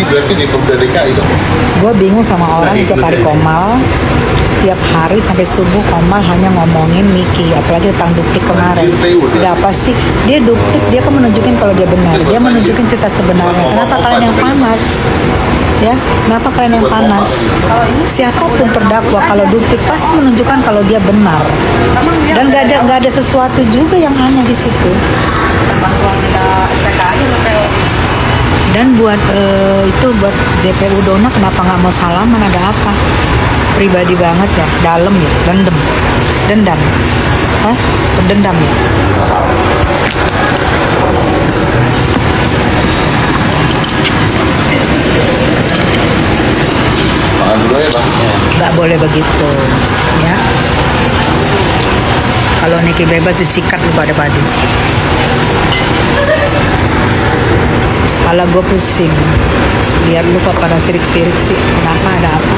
berarti di Pemuda DKI dong. Gue bingung sama orang yang tiap hari Komal, tiap hari sampai subuh Komal hanya ngomongin Miki, apalagi tentang Duplik kemarin. Ada apa sih? Dia Duplik, dia kan menunjukin kalau dia benar, dia menunjukin cerita sebenarnya. Kenapa kalian yang panas? Ya, kenapa kalian yang panas? Siapapun terdakwa kalau Duplik pasti menunjukkan kalau dia benar. Dan nggak ada sesuatu juga yang aneh di situ. Dan buat itu buat JPU Dona kenapa nggak mau salaman, ada apa? Pribadi banget ya, dalam ya, dendam, terdendam ya. Makan dulu ya bang. Nggak boleh begitu, ya. Kalau Niki bebas disikat lu pada padi. Kepala gue pusing. Lihat lu kok pada sirik-sirik sih. Kenapa, ada apa?